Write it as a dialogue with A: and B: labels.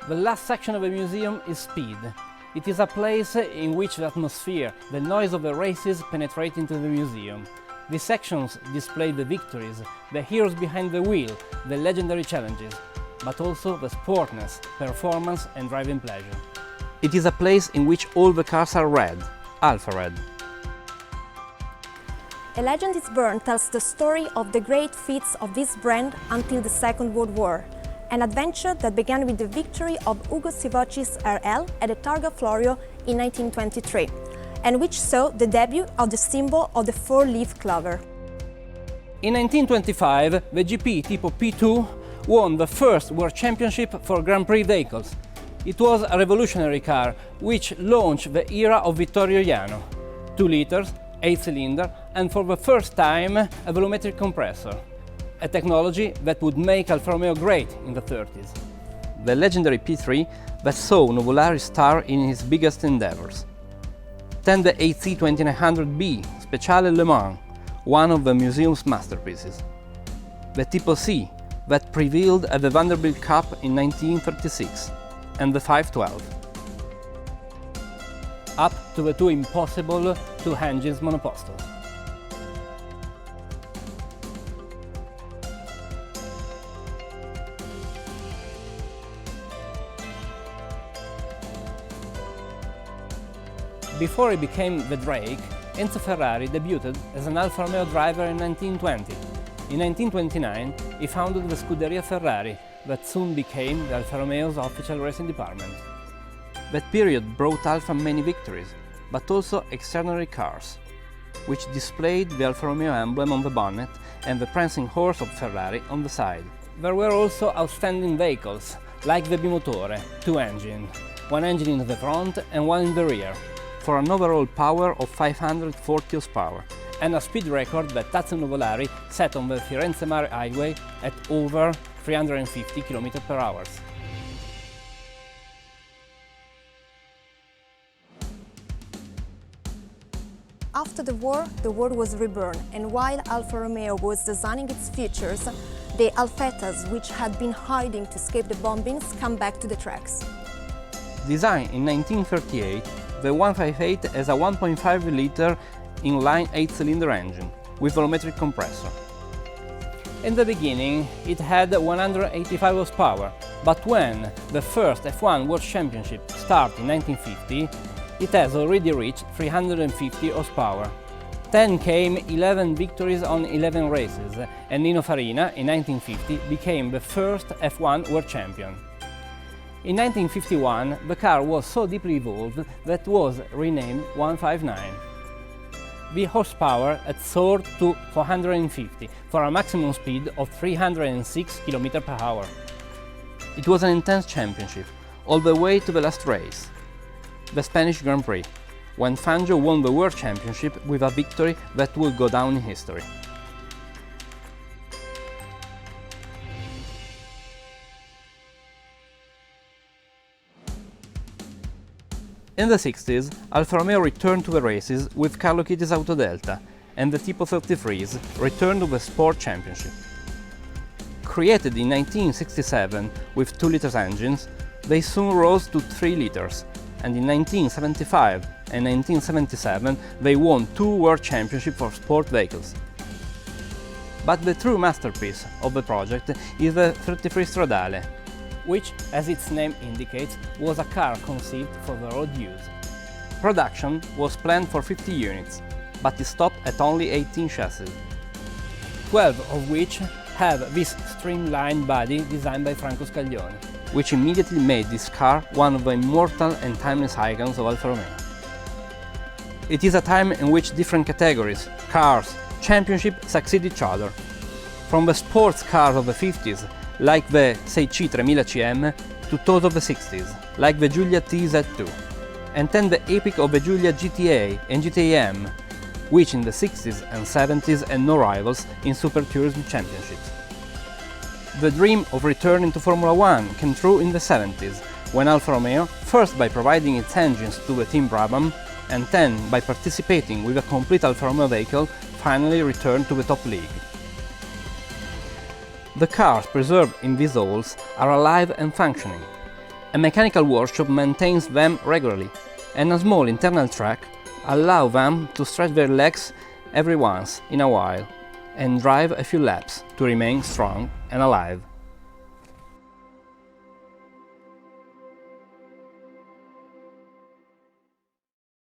A: The last section of the museum is Speed. It is a place in which the atmosphere, the noise of the races penetrate into the museum. These sections display the victories, the heroes behind the wheel, the legendary challenges, but also the sportness, performance and driving pleasure. It is a place in which all the cars are red, Alfa Red.
B: A Legend is Born tells the story of the great feats of this brand until the Second World War. An adventure that began with the victory of Ugo Sivocci's RL at the Targa Florio in 1923, and which saw the debut of the symbol of the four-leaf clover.
A: In 1925, the GP Tipo P2 won the first World Championship for Grand Prix vehicles. It was a revolutionary car, which launched the era of Vittorio Jano. 2 liters, 8-cylinder, and for the first time a volumetric compressor. A technology that would make Alfa Romeo great in the 30s. The legendary P3 that saw Nuvolari star in his biggest endeavors. Then the AC2900B Speciale Le Mans, one of the museum's masterpieces. The Tipo C that prevailed at the Vanderbilt Cup in 1936, and the 512. Up to the two impossible two-engines monopostal. Before he became the Drake, Enzo Ferrari debuted as an Alfa Romeo driver in 1920. In 1929, he founded the Scuderia Ferrari, that soon became the Alfa Romeo's official racing department. That period brought Alfa many victories, but also extraordinary cars, which displayed the Alfa Romeo emblem on the bonnet and the prancing horse of Ferrari on the side. There were also outstanding vehicles, like the Bimotore, 2-engine, 1 engine in the front and 1 in the rear, for an overall power of 540 horsepower, and a speed record that Tazio Nuvolari set on the Firenze-Mare highway at over 350 km/h.
B: After the war was reborn, and while Alfa Romeo was designing its features, the Alfettas, which had been hiding to escape the bombings, come back to the tracks.
A: Designed in 1938, the 158 has a 1.5-liter inline 8-cylinder engine with volumetric compressor. In the beginning, it had 185 horsepower, but when the first F1 World Championship started in 1950, it has already reached 350 horsepower. Then came 11 victories on 11 races, and Nino Farina, in 1950, became the first F1 World Champion. In 1951, the car was so deeply evolved that it was renamed 159. The horsepower had soared to 450 for a maximum speed of 306 km/h. It was an intense championship, all the way to the last race, the Spanish Grand Prix, when Fangio won the World Championship with a victory that would go down in history. In the 60s, Alfa Romeo returned to the races with Carlo Chitti's Auto Delta, and the Tipo 33s returned to the Sport Championship. Created in 1967 with 2-liter engines, they soon rose to 3 liters, and in 1975 and 1977 they won 2 World Championships for sport vehicles. But the true masterpiece of the project is the 33 Stradale, which, as its name indicates, was a car conceived for the road use. Production was planned for 50 units, but it stopped at only 18 chassis, 12 of which have this streamlined body designed by Franco Scaglione, which immediately made this car one of the immortal and timeless icons of Alfa Romeo. It is a time in which different categories, cars, championships succeed each other. From the sports cars of the 50s, like the 6C 3000 CM, to those of the 60s, like the Giulia TZ2, and then the epic of the Giulia GTA and GTA-M, which in the 60s and 70s had no rivals in Super Tourism Championships. The dream of returning to Formula 1 came true in the 70s, when Alfa Romeo, first by providing its engines to the Team Brabham, and then by participating with a complete Alfa Romeo vehicle, finally returned to the top league. The cars preserved in these halls are alive and functioning. A mechanical workshop maintains them regularly, and a small internal track allows them to stretch their legs every once in a while and drive a few laps to remain strong and alive.